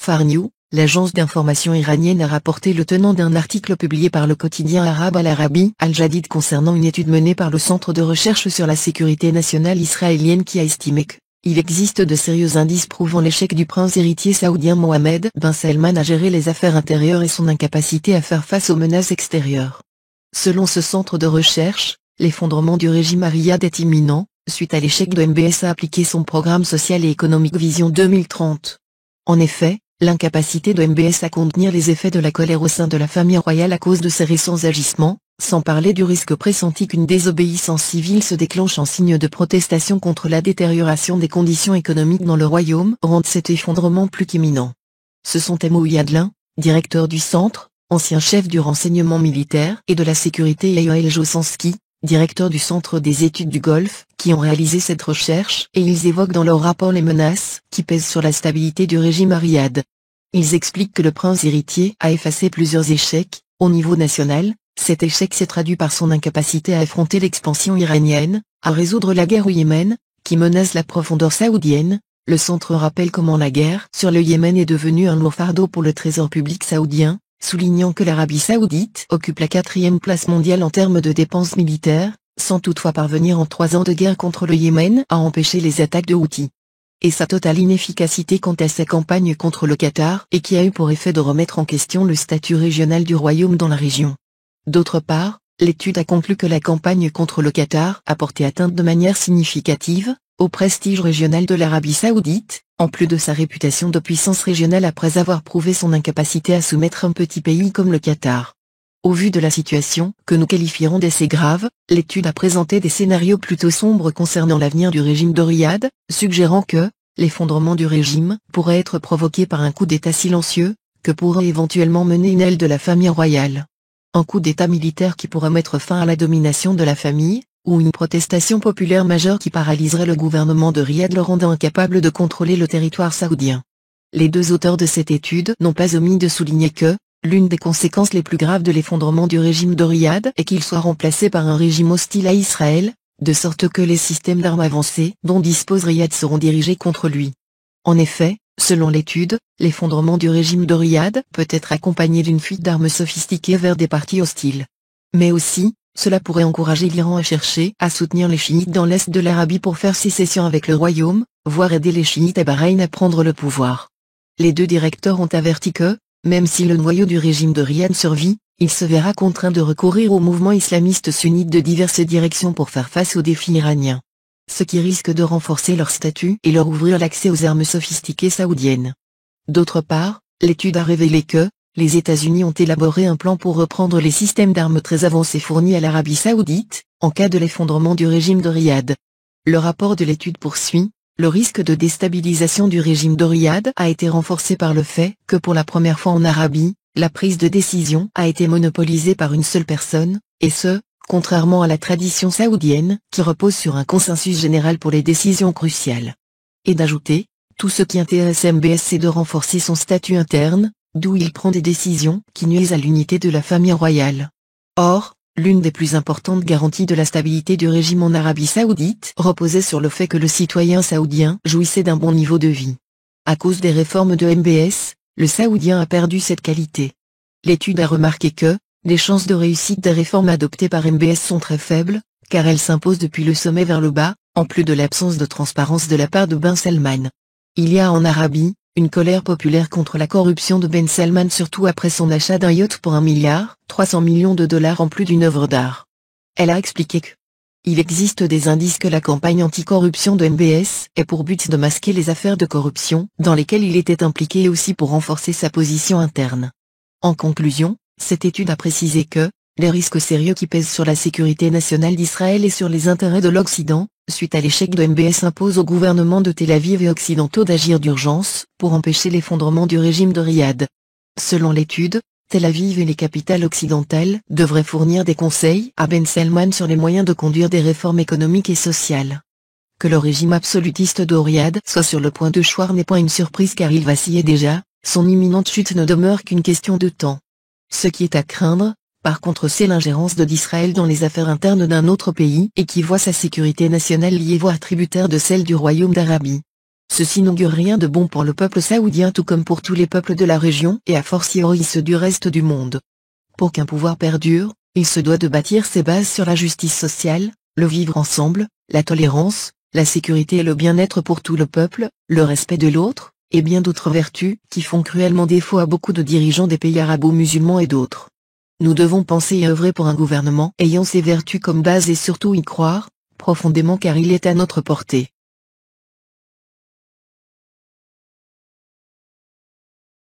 Farnew, l'agence d'information iranienne a rapporté le tenant d'un article publié par le quotidien arabe Al-Arabi Al-Jadid concernant une étude menée par le Centre de recherche sur la sécurité nationale israélienne qui a estimé qu'il existe de sérieux indices prouvant l'échec du prince héritier saoudien Mohammed bin Salman à gérer les affaires intérieures et son incapacité à faire face aux menaces extérieures. Selon ce centre de recherche, l'effondrement du régime à Riyad est imminent, suite à l'échec de MBS à appliquer son programme social et économique Vision 2030. En effet, l'incapacité de MBS à contenir les effets de la colère au sein de la famille royale à cause de ses récents agissements, sans parler du risque pressenti qu'une désobéissance civile se déclenche en signe de protestation contre la détérioration des conditions économiques dans le royaume, rendent cet effondrement plus qu'imminent. Ce sont Emo Yadlin, directeur du centre, ancien chef du renseignement militaire et de la sécurité, et Yoel Josansky, directeur du Centre des études du Golfe, qui ont réalisé cette recherche, et ils évoquent dans leur rapport les menaces qui pèsent sur la stabilité du régime à Riyad. Ils expliquent que le prince héritier a effacé plusieurs échecs. Au niveau national, cet échec s'est traduit par son incapacité à affronter l'expansion iranienne, à résoudre la guerre au Yémen, qui menace la profondeur saoudienne. Le centre rappelle comment la guerre sur le Yémen est devenue un lourd fardeau pour le trésor public saoudien, soulignant que l'Arabie saoudite occupe la 4e place mondiale en termes de dépenses militaires, sans toutefois parvenir en 3 ans de guerre contre le Yémen à empêcher les attaques de Houthis. Et sa totale inefficacité quant à sa campagne contre le Qatar, et qui a eu pour effet de remettre en question le statut régional du royaume dans la région. D'autre part, l'étude a conclu que la campagne contre le Qatar a porté atteinte de manière significative au prestige régional de l'Arabie saoudite, en plus de sa réputation de puissance régionale après avoir prouvé son incapacité à soumettre un petit pays comme le Qatar. Au vu de la situation, que nous qualifierons d'assez grave, l'étude a présenté des scénarios plutôt sombres concernant l'avenir du régime de Riyad, suggérant que l'effondrement du régime pourrait être provoqué par un coup d'État silencieux, que pourrait éventuellement mener une aile de la famille royale. Un coup d'État militaire qui pourrait mettre fin à la domination de la famille, ou une protestation populaire majeure qui paralyserait le gouvernement de Riyad, le rendant incapable de contrôler le territoire saoudien. Les deux auteurs de cette étude n'ont pas omis de souligner que l'une des conséquences les plus graves de l'effondrement du régime de Riyad est qu'il soit remplacé par un régime hostile à Israël, de sorte que les systèmes d'armes avancées dont dispose Riyad seront dirigés contre lui. En effet, selon l'étude, l'effondrement du régime de Riyad peut être accompagné d'une fuite d'armes sophistiquées vers des partis hostiles. Mais aussi, cela pourrait encourager l'Iran à chercher à soutenir les chiites dans l'est de l'Arabie pour faire sécession avec le royaume, voire aider les chiites à Bahreïn à prendre le pouvoir. Les deux directeurs ont averti que, même si le noyau du régime de Riyad survit, il se verra contraint de recourir aux mouvements islamistes sunnites de diverses directions pour faire face aux défis iraniens. Ce qui risque de renforcer leur statut et leur ouvrir l'accès aux armes sophistiquées saoudiennes. D'autre part, l'étude a révélé que les États-Unis ont élaboré un plan pour reprendre les systèmes d'armes très avancés fournis à l'Arabie saoudite, en cas de l'effondrement du régime de Riyad. Le rapport de l'étude poursuit. Le risque de déstabilisation du régime de Riyad a été renforcé par le fait que pour la première fois en Arabie, la prise de décision a été monopolisée par une seule personne, et ce, contrairement à la tradition saoudienne, qui repose sur un consensus général pour les décisions cruciales. Et d'ajouter, tout ce qui intéresse MBS c'est de renforcer son statut interne, d'où il prend des décisions qui nuisent à l'unité de la famille royale. Or, l'une des plus importantes garanties de la stabilité du régime en Arabie saoudite reposait sur le fait que le citoyen saoudien jouissait d'un bon niveau de vie. À cause des réformes de MBS, le saoudien a perdu cette qualité. L'étude a remarqué que les chances de réussite des réformes adoptées par MBS sont très faibles, car elles s'imposent depuis le sommet vers le bas, en plus de l'absence de transparence de la part de Ben Salman. Il y a en Arabie une colère populaire contre la corruption de Ben Salman, surtout après son achat d'un yacht pour 1,3 milliard de dollars en plus d'une œuvre d'art. Elle a expliqué que il existe des indices que la campagne anticorruption de MBS est pour but de masquer les affaires de corruption dans lesquelles il était impliqué et aussi pour renforcer sa position interne. En conclusion, cette étude a précisé que les risques sérieux qui pèsent sur la sécurité nationale d'Israël et sur les intérêts de l'Occident, suite à l'échec de MBS, imposent au gouvernement de Tel Aviv et occidentaux d'agir d'urgence pour empêcher l'effondrement du régime de Riyad. Selon l'étude, Tel Aviv et les capitales occidentales devraient fournir des conseils à Ben Salman sur les moyens de conduire des réformes économiques et sociales. Que le régime absolutiste de Riyad soit sur le point de choir n'est point une surprise car il vacillait déjà, son imminente chute ne demeure qu'une question de temps. Ce qui est à craindre, par contre, c'est l'ingérence d'Israël dans les affaires internes d'un autre pays et qui voit sa sécurité nationale liée voire tributaire de celle du royaume d'Arabie. Ceci n'augure rien de bon pour le peuple saoudien tout comme pour tous les peuples de la région et a fortiori ceux du reste du monde. Pour qu'un pouvoir perdure, il se doit de bâtir ses bases sur la justice sociale, le vivre ensemble, la tolérance, la sécurité et le bien-être pour tout le peuple, le respect de l'autre, et bien d'autres vertus qui font cruellement défaut à beaucoup de dirigeants des pays arabo-musulmans et d'autres. Nous devons penser et œuvrer pour un gouvernement ayant ces vertus comme base et surtout y croire, profondément car il est à notre portée.